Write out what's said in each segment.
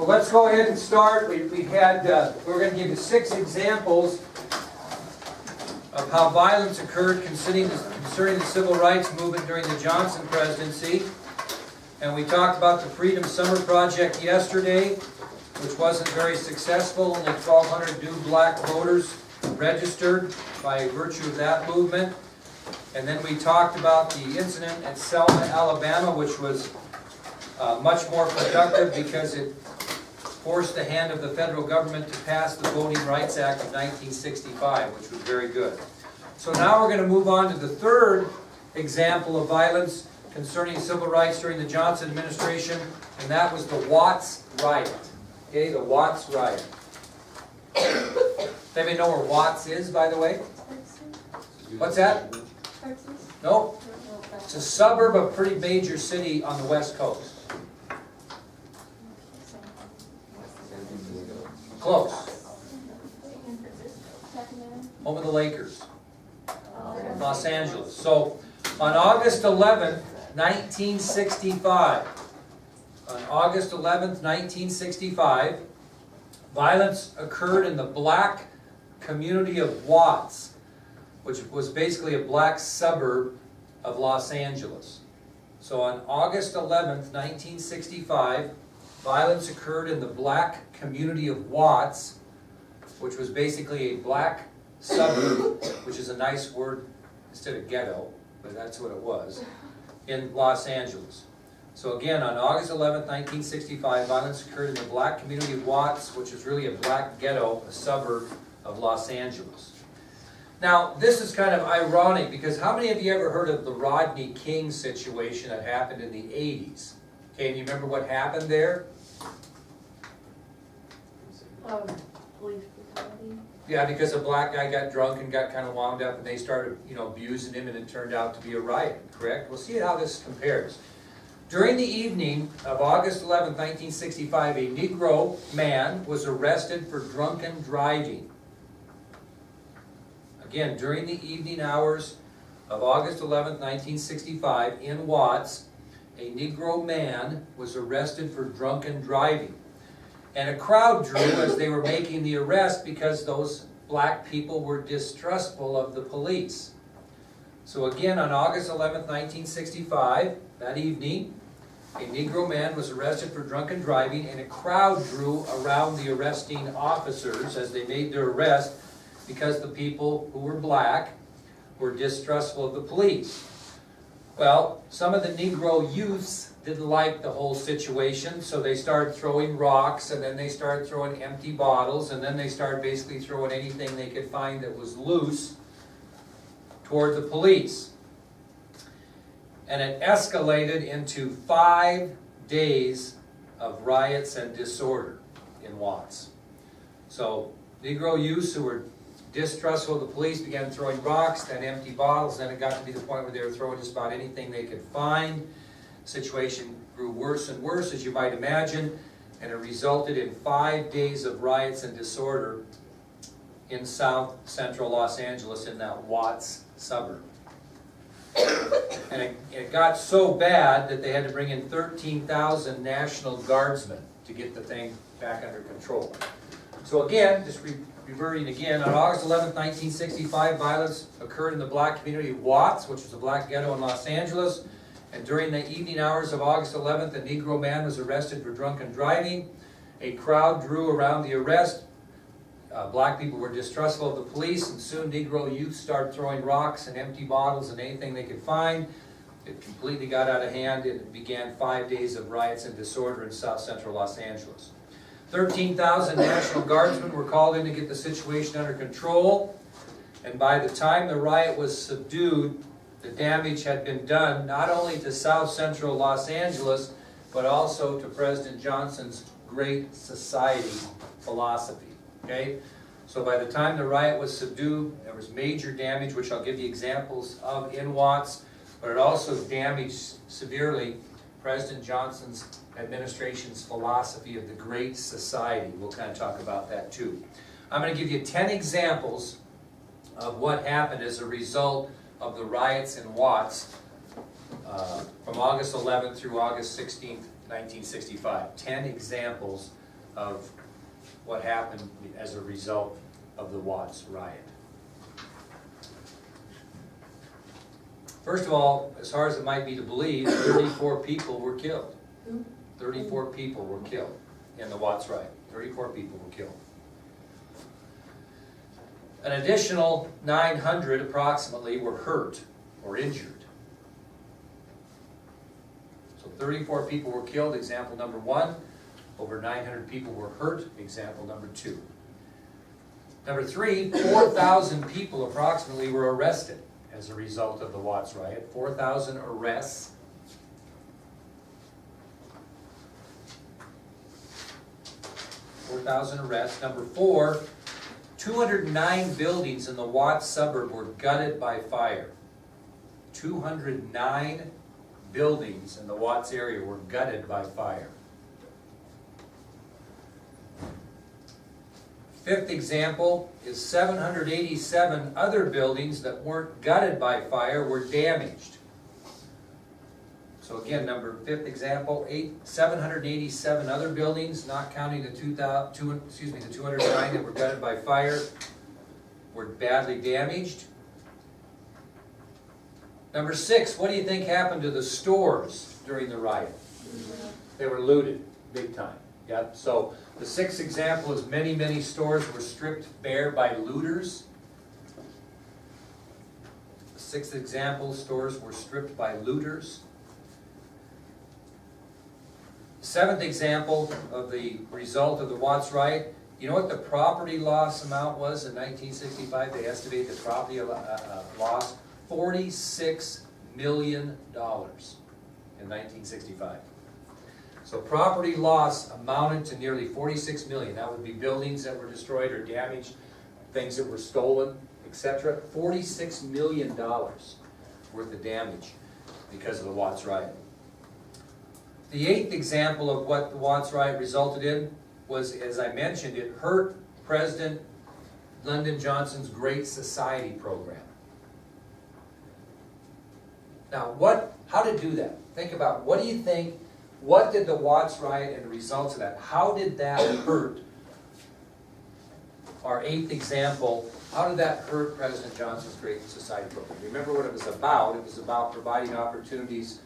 Well, let's go ahead and start. We're going to give you 6 examples of how violence occurred concerning the civil rights movement during the Johnson presidency. And we talked about the Freedom Summer Project yesterday, which wasn't very successful. Only 1,200 new black voters registered by virtue of that movement. And then we talked about the incident at Selma, Alabama, which was much more productive because it forced the hand of the federal government to pass the Voting Rights Act of 1965, which was very good. So now we're going to move on to the 3rd example of violence concerning civil rights during the Johnson administration, and that was the Watts Riot. Okay, the Watts Riot. Does anybody know where Watts is, by the way? What's that? Texas? No. It's a suburb of a pretty major city on the West Coast. Close. Home of the Lakers. Los Angeles. So, on August 11th, 1965, violence occurred in the black community of Watts, which was basically a black suburb of Los Angeles. So on August 11th, 1965, violence occurred in the black community of Watts, which was basically a black suburb, which is a nice word instead of ghetto, but that's what it was, in Los Angeles. So again, on August 11th, 1965, violence occurred in the black community of Watts, which is really a black ghetto, a suburb of Los Angeles. Now, this is kind of ironic because how many of you ever heard of the Rodney King situation that happened in the 80s? Okay, and you remember what happened there? Police brutality. Yeah, because a black guy got drunk and got kind of wound up and they started, abusing him, and it turned out to be a riot, correct? We'll see how this compares. During the evening of August 11, 1965, a Negro man was arrested for drunken driving. Again, during the evening hours of August 11, 1965, in Watts, a Negro man was arrested for drunken driving. And a crowd drew as they were making the arrest because those black people were distrustful of the police. So again, on August 11, 1965, that evening, a Negro man was arrested for drunken driving, and a crowd drew around the arresting officers as they made their arrest because the people who were black were distrustful of the police. Well, some of the Negro youths didn't like the whole situation, so they started throwing rocks, and then they started throwing empty bottles, and then they started basically throwing anything they could find that was loose toward the police. And it escalated into 5 days of riots and disorder in Watts. So Negro youths who were distrustful of the police began throwing rocks, then empty bottles, then it got to be the point where they were throwing just about anything they could find. The situation grew worse and worse, as you might imagine, and it resulted in 5 days of riots and disorder in south central Los Angeles in that Watts suburb. And it got so bad that they had to bring in 13,000 National Guardsmen to get the thing back under control. So again, just reverting again, on August 11, 1965, violence occurred in the black community of Watts, which was a black ghetto in Los Angeles. And during the evening hours of August 11th, a Negro man was arrested for drunken driving. A crowd drew around the arrest. Black people were distrustful of the police, and soon Negro youth started throwing rocks and empty bottles and anything they could find. It completely got out of hand, and it began 5 days of riots and disorder in south central Los Angeles. 13,000 National Guardsmen were called in to get the situation under control, and by the time the riot was subdued, the damage had been done not only to south central Los Angeles, but also to President Johnson's Great Society philosophy. Okay? So by the time the riot was subdued, there was major damage, which I'll give you examples of in Watts, but it also damaged severely President Johnson's administration's philosophy of the Great Society. We'll kind of talk about that too. I'm going to give you 10 examples of what happened as a result of the riots in Watts from August 11th through August 16th, 1965. 10 examples of what happened as a result of the Watts riot. First of all, as hard as it might be to believe, 34 people were killed. 34 people were killed in the Watts riot. 34 people were killed. An additional 900 approximately were hurt or injured. So 34 people were killed, example number 1. Over 900 people were hurt, example number 2. Number 3, 4,000 people approximately were arrested as a result of the Watts riot. 4,000 arrests. Number 4, 209 buildings in the Watts suburb were gutted by fire. 209 buildings in the Watts area were gutted by fire. Fifth example is 787 other buildings that weren't gutted by fire were damaged. So again, fifth example, 787 other buildings, not counting the 209 that were gutted by fire, were badly damaged. Number 6, what do you think happened to the stores during the riot? They were looted, big time. Yeah. So the 6th example is many, many stores were stripped bare by looters. The 6th example, stores were stripped by looters. 7th example of the result of the Watts riot, you know what the property loss amount was in 1965? They estimated the property loss, $46 million in 1965. So property loss amounted to nearly 46 million. That would be buildings that were destroyed or damaged, things that were stolen, etc. $46 million worth of damage because of the Watts riot. The 8th example of what the Watts riot resulted in was, as I mentioned, it hurt President Lyndon Johnson's Great Society program. Now, how to do that? Think about, what do you think, what did the Watts riot and the results of that, how did that hurt our 8th example? How did that hurt President Johnson's Great Society program? Remember what it was about? It was about providing opportunities,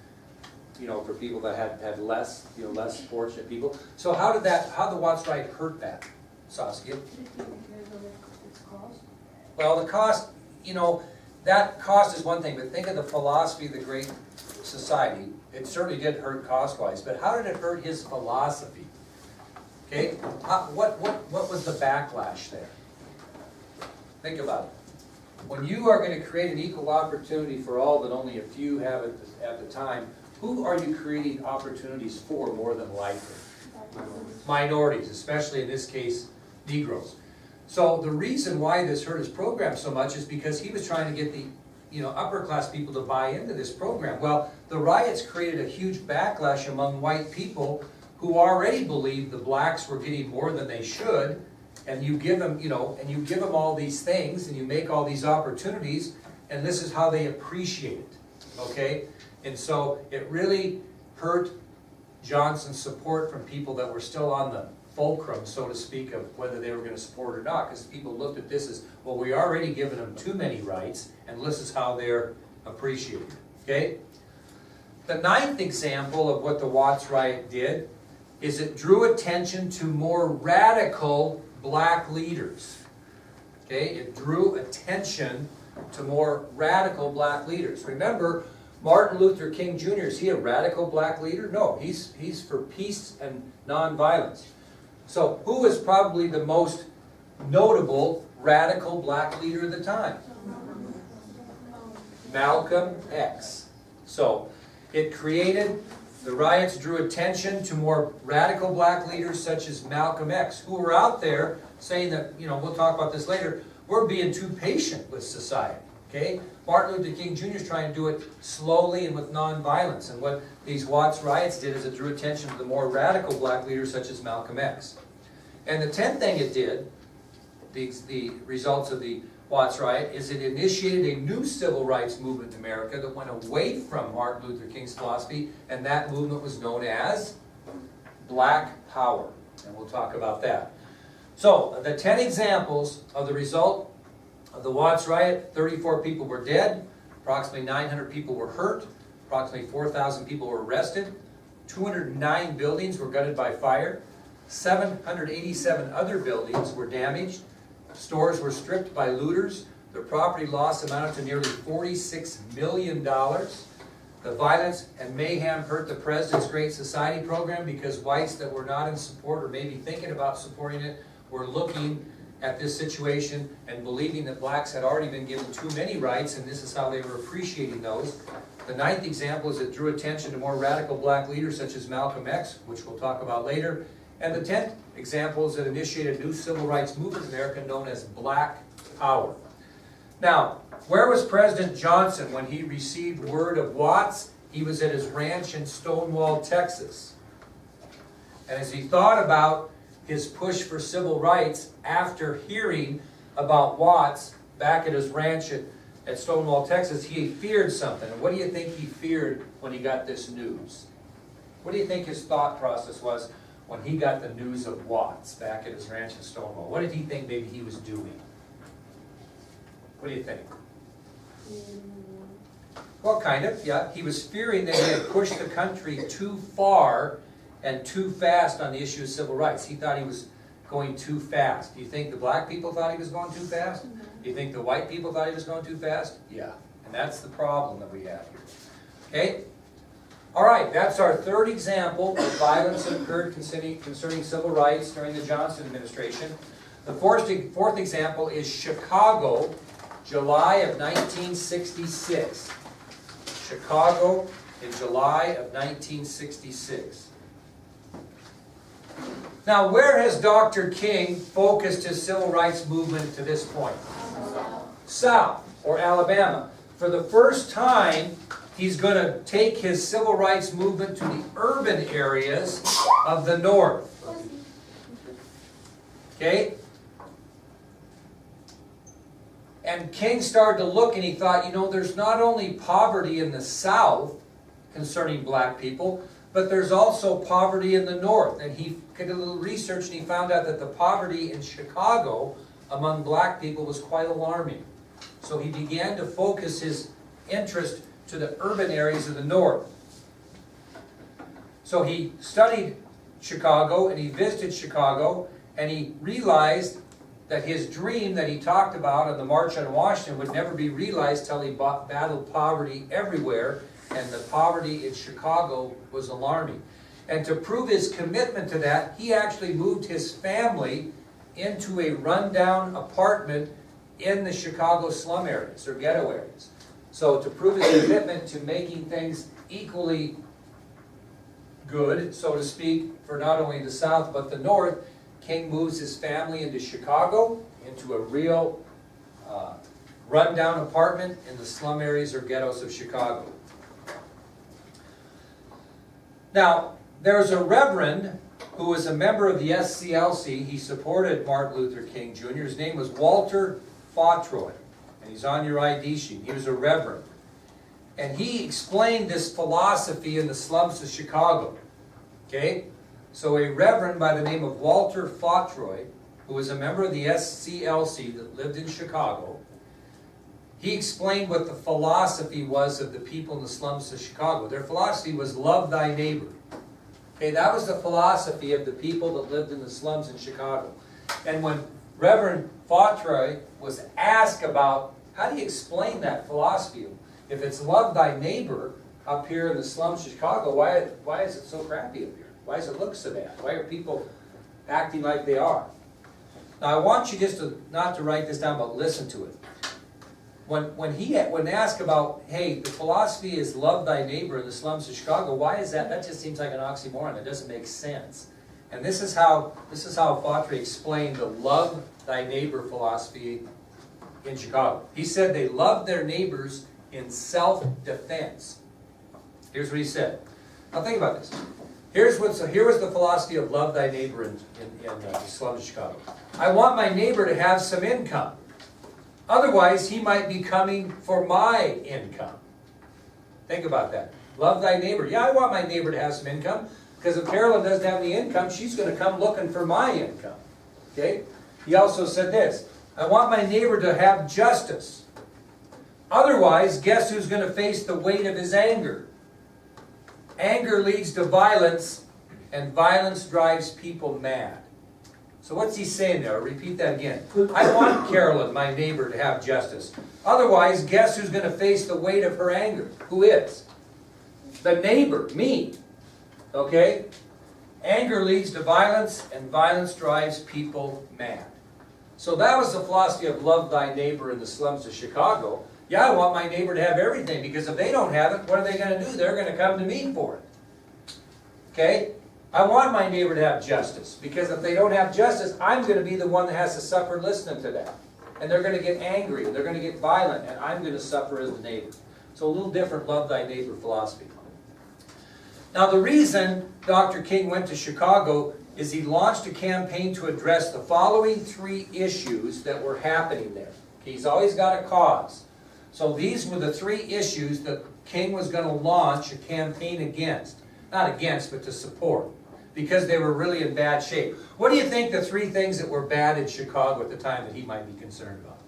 for people that had less, less fortunate people. So how the Watts riot hurt that, Saskia? Well, the cost, that cost is one thing, but think of the philosophy of the Great Society. It certainly did hurt cost-wise, but how did it hurt his philosophy? Okay, what was the backlash there? Think about it. When you are going to create an equal opportunity for all that only a few have at the time, who are you creating opportunities for more than likely? Minorities, especially in this case, Negroes. So the reason why this hurt his program so much is because he was trying to get the upper class people to buy into this program. Well, the riots created a huge backlash among white people who already believed the blacks were getting more than they should, and you give them, and you give them all these things, and you make all these opportunities, and this is how they appreciate it, okay? And so it really hurt Johnson's support from people that were still on the fulcrum, so to speak, of whether they were going to support or not, because people looked at this as, well, we already given them too many rights, and this is how they're appreciated, okay? The 9th example of what the Watts riot did is it drew attention to more radical black leaders, okay? It drew attention to more radical black leaders. Remember, Martin Luther King Jr., is he a radical black leader? No, he's for peace and nonviolence. So who was probably the most notable radical black leader of the time? Malcolm X. So it created, the riots drew attention to more radical black leaders such as Malcolm X, who were out there saying that, we'll talk about this later, we're being too patient with society. Okay? Martin Luther King Jr. is trying to do it slowly and with nonviolence. And what these Watts riots did is it drew attention to the more radical black leaders such as Malcolm X. And the 10th thing it did, the results of the Watts riot, is it initiated a new civil rights movement in America that went away from Martin Luther King's philosophy, and that movement was known as Black Power. And we'll talk about that. So, the 10 examples of the result of the Watts riot: 34 people were dead, approximately 900 people were hurt, approximately 4,000 people were arrested, 209 buildings were gutted by fire, 787 other buildings were damaged, stores were stripped by looters, the property loss amounted to nearly $46 million. The violence and mayhem hurt the President's Great Society program because whites that were not in support or maybe thinking about supporting it were looking at this situation and believing that blacks had already been given too many rights, and this is how they were appreciating those. The 9th example is it drew attention to more radical black leaders such as Malcolm X, which we'll talk about later. And the 10th example is it initiated a new civil rights movement in America known as Black Power. Now, where was President Johnson when he received word of Watts? He was at his ranch in Stonewall, Texas. And as he thought about his push for civil rights after hearing about Watts back at his ranch at Stonewall, Texas, he feared something. And what do you think he feared when he got this news? What do you think his thought process was when he got the news of Watts back at his ranch in Stonewall? What did he think maybe he was doing? What do you think? Well, kind of, yeah. He was fearing that he had pushed the country too far and too fast on the issue of civil rights. He thought he was going too fast. Do you think the black people thought he was going too fast? Do you think the white people thought he was going too fast? Yeah. And that's the problem that we have here. Okay? All right, that's our 3rd example of violence that occurred concerning civil rights during the Johnson administration. The 4th example is Chicago, July of 1966. Chicago in July of 1966. Now, where has Dr. King focused his civil rights movement to this point? South, or Alabama. For the first time, he's going to take his civil rights movement to the urban areas of the North. Okay? And King started to look and he thought, you know, there's not only poverty in the South concerning black people, but there's also poverty in the North. And he did a little research and he found out that the poverty in Chicago among black people was quite alarming. So he began to focus his interest to the urban areas of the North. So he studied Chicago and he visited Chicago and he realized that his dream that he talked about on the March on Washington would never be realized till he battled poverty everywhere, and the poverty in Chicago was alarming. And to prove his commitment to that, he actually moved his family into a rundown apartment in the Chicago slum areas, or ghetto areas. So to prove his commitment to making things equally good, so to speak, for not only the South but the North, King moves his family into Chicago, into a real rundown apartment in the slum areas or ghettos of Chicago. Now, there's a reverend who was a member of the SCLC. He supported Martin Luther King Jr. His name was Walter Fautroy, and he's on your ID sheet. He was a reverend. And he explained this philosophy in the slums of Chicago. Okay? So a reverend by the name of Walter Fautroy, who was a member of the SCLC that lived in Chicago, he explained what the philosophy was of the people in the slums of Chicago. Their philosophy was love thy neighbor. Okay, that was the philosophy of the people that lived in the slums in Chicago. And when Reverend Fautroy was asked about, how do you explain that philosophy? If it's love thy neighbor up here in the slums of Chicago, why is it so crappy up here? Why does it look so bad? Why are people acting like they are? Now, I want you just not to write this down, but listen to it. When asked about, hey, the philosophy is love thy neighbor in the slums of Chicago, why is that? That just seems like an oxymoron. It doesn't make sense. And this is how Fautroy explained the love thy neighbor philosophy in Chicago. He said they loved their neighbors in self-defense. Here's what he said. Now think about this. Here was the philosophy of love thy neighbor in the slums of Chicago. I want my neighbor to have some income. Otherwise, he might be coming for my income. Think about that. Love thy neighbor. Yeah, I want my neighbor to have some income, Because if Carolyn doesn't have any income, she's going to come looking for my income. Okay? He also said this, I want my neighbor to have justice. Otherwise, guess who's going to face the weight of his anger? Anger leads to violence, and violence drives people mad. So what's he saying there? I'll repeat that again. I want Carolyn, my neighbor, to have justice. Otherwise, guess who's going to face the weight of her anger? Who is? The neighbor, me. Okay? Anger leads to violence, and violence drives people mad. So that was the philosophy of love thy neighbor in the slums of Chicago. Yeah, I want my neighbor to have everything, because if they don't have it, what are they going to do? They're going to come to me for it. Okay? I want my neighbor to have justice, because if they don't have justice, I'm going to be the one that has to suffer listening to that. And they're going to get angry, and they're going to get violent, and I'm going to suffer as the neighbor. So a little different love thy neighbor philosophy. Now the reason Dr. King went to Chicago is he launched a campaign to address the following 3 issues that were happening there. He's always got a cause. So these were the 3 issues that King was going to launch a campaign against. Not against, but to support. Because they were really in bad shape. What do you think the 3 things that were bad in Chicago at the time that he might be concerned about?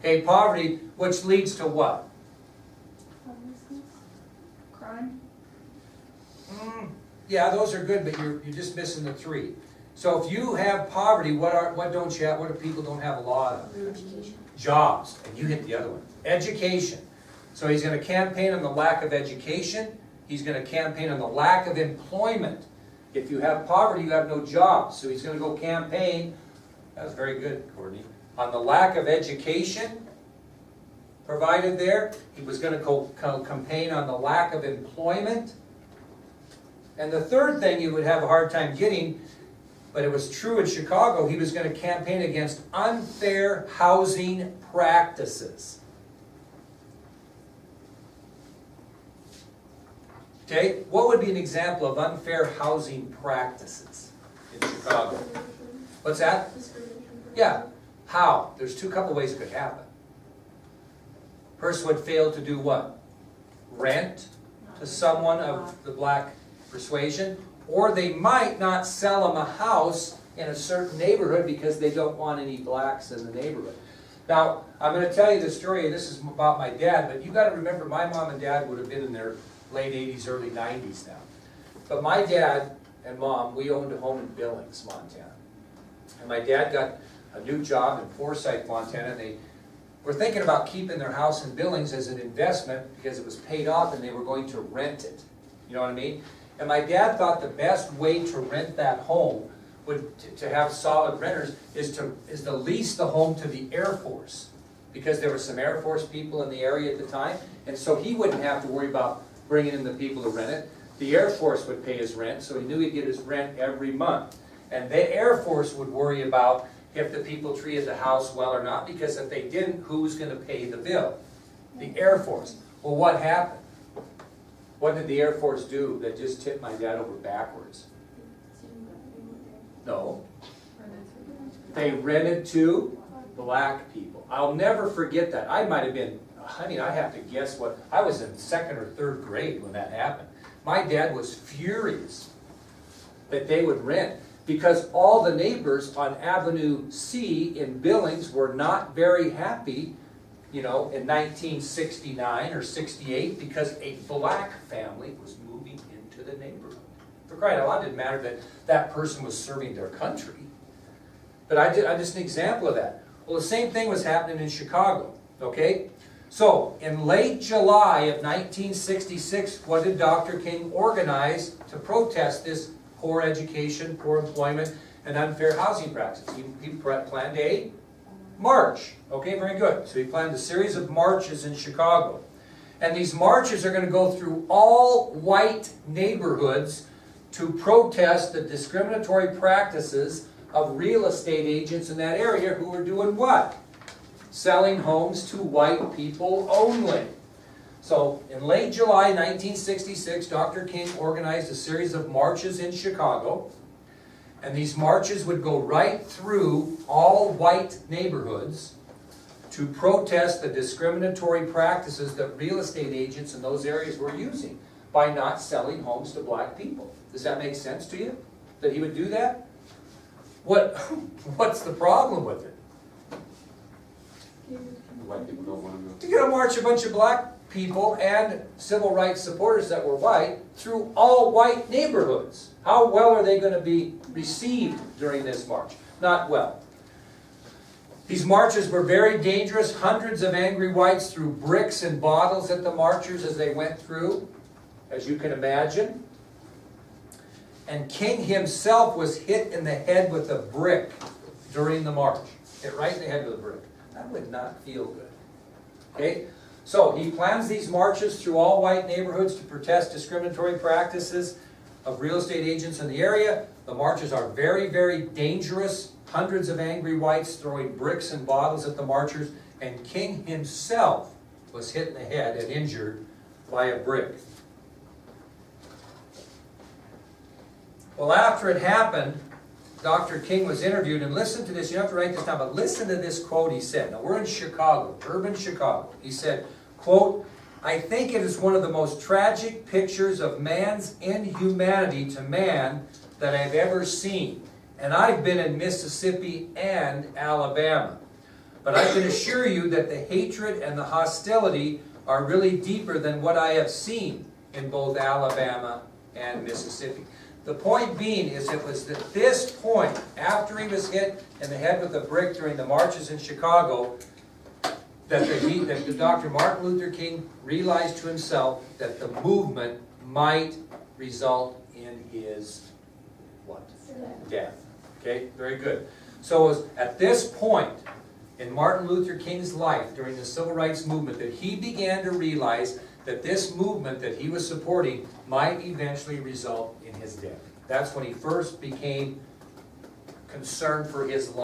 Okay, poverty, which leads to what? Homelessness. Crime. Yeah, those are good, but you're just missing the 3. So if you have poverty, what don't you have? What do people don't have a lot of? Education. Jobs, and you hit the other one. Education. So he's going to campaign on the lack of education. He's going to campaign on the lack of employment. If you have poverty, you have no jobs. So he's going to go campaign, that was very good, Courtney, on the lack of education provided there. He was going to go campaign on the lack of employment. And the third thing you would have a hard time getting, but it was true in Chicago, he was going to campaign against unfair housing practices. Okay, what would be an example of unfair housing practices in Chicago? What's that? Yeah, how? There's couple ways it could happen. Person would fail to do what? Rent to someone of the black persuasion, or they might not sell them a house in a certain neighborhood because they don't want any blacks in the neighborhood. Now, I'm going to tell you the story, this is about my dad, but you got to remember my mom and dad would have been in their late 80s, early 90s now. But my dad and mom, we owned a home in Billings, Montana. And my dad got a new job in Forsyth, Montana, and they were thinking about keeping their house in Billings as an investment because it was paid off and they were going to rent it. You know what I mean? And my dad thought the best way to rent that home to have solid renters is to lease the home to the Air Force, because there were some Air Force people in the area at the time, and so he wouldn't have to worry about bringing in the people to rent it. The Air Force would pay his rent, so he knew he'd get his rent every month. And the Air Force would worry about if the people treated the house well or not, because if they didn't, who was going to pay the bill? The Air Force. Well, what happened? What did the Air Force do that just tipped my dad over backwards? No. They rented to black people. I'll never forget that. I might have been, I have to guess what, I was in 2nd or 3rd grade when that happened. My dad was furious that they would rent, because all the neighbors on Avenue C in Billings were not very happy, you know, in 1969 or 68, because a black family was moving into the neighborhood. For crying out loud, it didn't matter that that person was serving their country. But I'm just an example of that. Well, the same thing was happening in Chicago, okay? So, in late July of 1966, what did Dr. King organize to protest this poor education, poor employment, and unfair housing practices? He planned a march. Okay, very good. So he planned a series of marches in Chicago. And these marches are going to go through all white neighborhoods to protest the discriminatory practices of real estate agents in that area who were doing what? Selling homes to white people only. So in late July 1966, Dr. King organized a series of marches in Chicago. And these marches would go right through all white neighborhoods to protest the discriminatory practices that real estate agents in those areas were using. by not selling homes to black people. Does that make sense to you? That he would do that? What's the problem with it? White people don't want to To get to march a bunch of black people and civil rights supporters that were white through all white neighborhoods. How well are they going to be received during this march? Not well. These marches were very dangerous. Hundreds of angry whites threw bricks and bottles at the marchers as they went through, as you can imagine. And King himself was hit in the head with a brick during the march. Hit right in the head with a brick. That would not feel good. Okay? So he plans these marches through all white neighborhoods to protest discriminatory practices of real estate agents in the area. The marches are very, very dangerous. Hundreds of angry whites throwing bricks and bottles at the marchers. And King himself was hit in the head and injured by a brick. Well, after it happened, Dr. King was interviewed, and listen to this. You don't have to write this down, but listen to this quote he said. Now, we're in Chicago, urban Chicago. He said, quote, "I think it is one of the most tragic pictures of man's inhumanity to man that I've ever seen. And I've been in Mississippi and Alabama. But I can assure you that the hatred and the hostility are really deeper than what I have seen in both Alabama and Mississippi." The point being is it was at this point, after he was hit in the head with a brick during the marches in Chicago, that Dr. Martin Luther King realized to himself that the movement might result in his what? Death. Okay, very good. So it was at this point in Martin Luther King's life during the Civil Rights Movement that he began to realize that this movement that he was supporting might eventually result in his death. That's when he first became concerned for his life.